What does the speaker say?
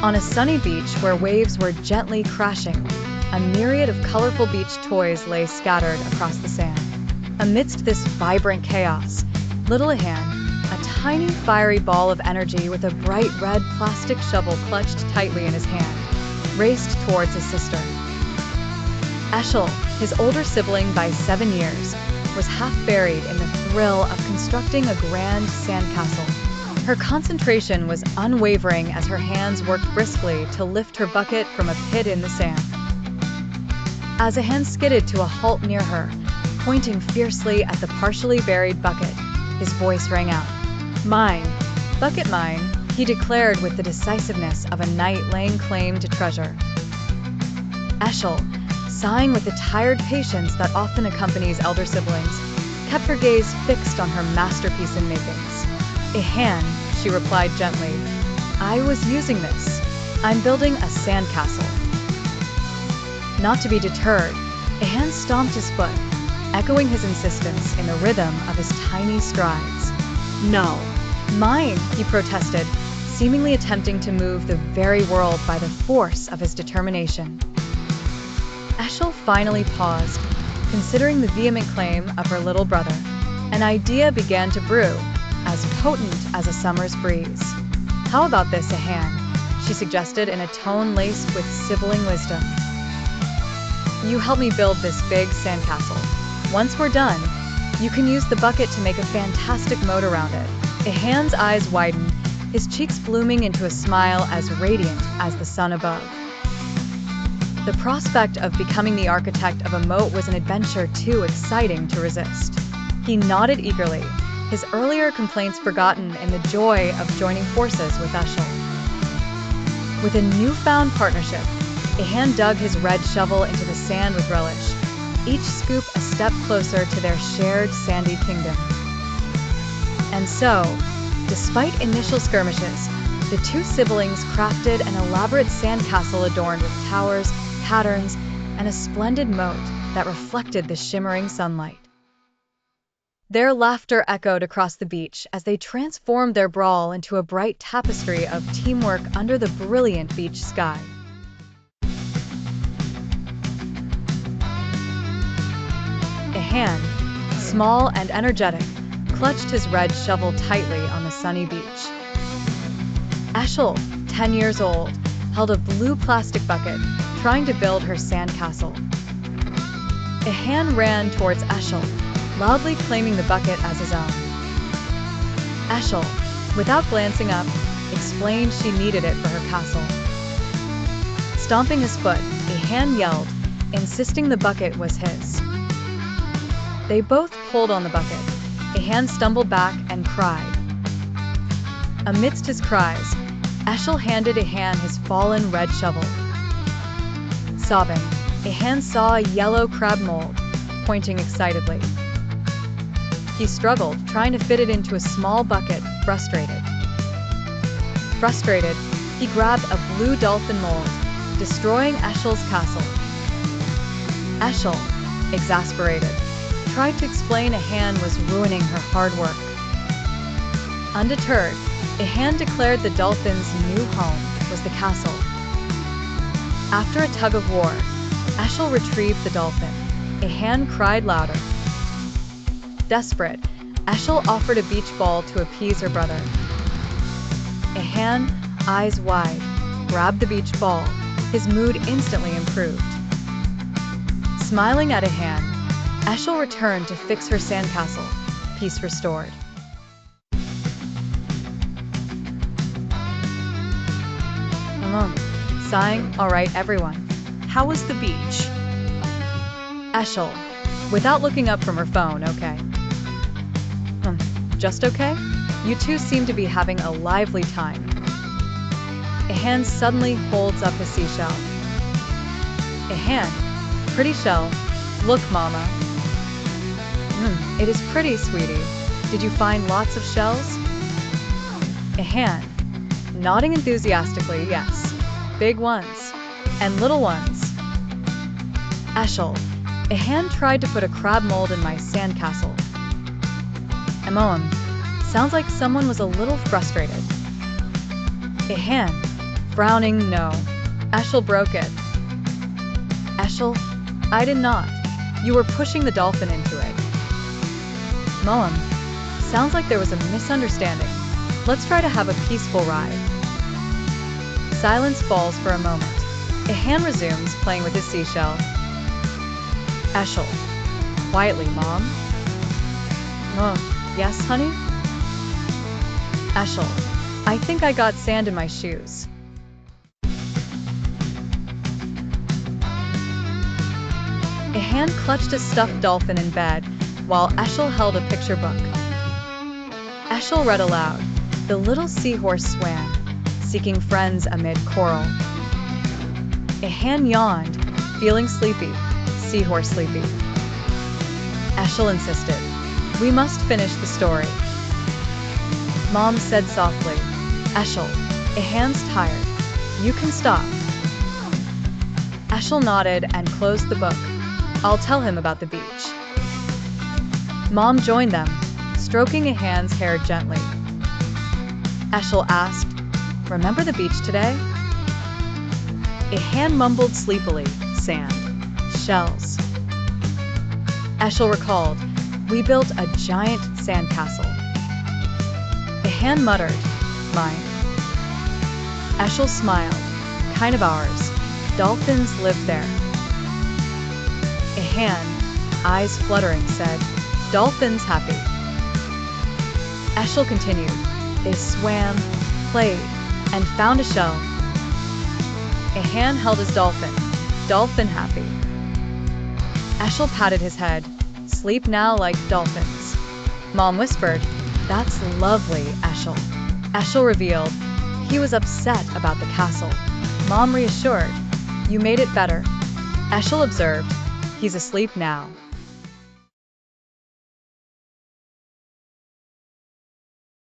On a sunny beach where waves were gently crashing, a myriad of colorful beach toys lay scattered across the sand. Amidst this vibrant chaos, little Ehan, a tiny fiery ball of energy with a bright red plastic shovel clutched tightly in his hand, raced towards his sister. Eshal, his older sibling by 7 years, was half buried in the thrill of constructing a grand sandcastle. Her concentration was unwavering as her hands worked briskly to lift her bucket from a pit in the sand. As Ehan skidded to a halt near her, pointing fiercely at the partially buried bucket, his voice rang out. "Mine, bucket mine," he declared with the decisiveness of a knight laying claim to treasure. Eshal, sighing with the tired patience that often accompanies elder siblings, kept her gaze fixed on her masterpiece in makings. "Ehan," she replied gently, "I was using this. I'm building a sandcastle." Not to be deterred, Ehan stomped his foot, echoing his insistence in the rhythm of his tiny strides. "No, mine," he protested, seemingly attempting to move the very world by the force of his determination. Eshal finally paused, considering the vehement claim of her little brother. An idea began to brew, as potent as a summer's breeze. "How about this, Ehan?" she suggested in a tone laced with sibling wisdom. "You help me build this big sandcastle. Once we're done, you can use the bucket to make a fantastic moat around it." Ehan's eyes widened, his cheeks blooming into a smile as radiant as the sun above. The prospect of becoming the architect of a moat was an adventure too exciting to resist. He nodded eagerly, his earlier complaints forgotten in the joy of joining forces with Eshal. With a newfound partnership, Ehan dug his red shovel into the sand with relish, each scoop a step closer to their shared sandy kingdom. And so, despite initial skirmishes, the two siblings crafted an elaborate sandcastle adorned with towers, patterns, and a splendid moat that reflected the shimmering sunlight. Their laughter echoed across the beach as they transformed their brawl into a bright tapestry of teamwork under the brilliant beach sky. Ehan, small and energetic, clutched his red shovel tightly on the sunny beach. Eshal, 10 years old, held a blue plastic bucket, trying to build her sandcastle. Ehan ran towards Eshal, loudly claiming the bucket as his own. Eshal, without glancing up, explained she needed it for her castle. Stomping his foot, Ehan yelled, insisting the bucket was his. They both pulled on the bucket. Ehan stumbled back and cried. Amidst his cries, Eshal handed Ehan his fallen red shovel. Sobbing, Ehan saw a yellow crab mold, pointing excitedly. He struggled, trying to fit it into a small bucket, frustrated. Frustrated, he grabbed a blue dolphin mold, destroying Eshal's castle. Eshal, exasperated, tried to explain Ehan was ruining her hard work. Undeterred, Ehan declared the dolphin's new home was the castle. After a tug of war, Eshal retrieved the dolphin. Ehan cried louder. Desperate, Eshal offered a beach ball to appease her brother. Ehan, eyes wide, grabbed the beach ball. His mood instantly improved. Smiling at Ehan, Eshal returned to fix her sandcastle, peace restored. Alone, sighing, "All right, everyone. How was the beach?" Eshal, without looking up from her phone, "Okay." Just okay? You two seem to be having a lively time." Ehan suddenly holds up his seashell. Ehan, "Pretty shell. Look, mama." It is pretty, sweetie. Did you find lots of shells?" Ehan, nodding enthusiastically, "Yes. Big ones. And little ones." Eshal, "Ehan tried to put a crab mold in my sandcastle." Sounds like someone was a little frustrated. Ehan, Frowning no. Eshal broke it. Eshal, I did not. You were pushing the dolphin into it. Mom, sounds like there was a misunderstanding. Let's try to have a peaceful ride. Silence falls for a moment. Ehan resumes playing with his seashell. Eshal, quietly, Mom. Mom, yes, honey? Eshal, I think I got sand in my shoes. Ehan clutched a stuffed dolphin in bed, while Eshal held a picture book. Eshal read aloud. The little seahorse swam, seeking friends amid coral. Ehan yawned, feeling sleepy, seahorse sleepy. Eshal insisted, we must finish the story. Mom said softly, Eshal, Ehan's tired. You can stop. Eshal nodded and closed the book. I'll tell him about the beach. Mom joined them, stroking Ehan's hair gently. Eshal asked, remember the beach today? Ehan mumbled sleepily, sand, shells. Eshal recalled, we built a giant sandcastle. Ehan muttered, mine. Eshal smiled, kind of ours. Dolphins live there. Ehan, eyes fluttering, said, dolphins happy. Eshal continued, they swam, played, and found a shell. Ehan held his dolphin, dolphin happy. Eshal patted his head, sleep now like dolphins. Mom whispered, that's lovely, Eshal. Eshal revealed, he was upset about the castle. Mom reassured, you made it better. Eshal observed, he's asleep now.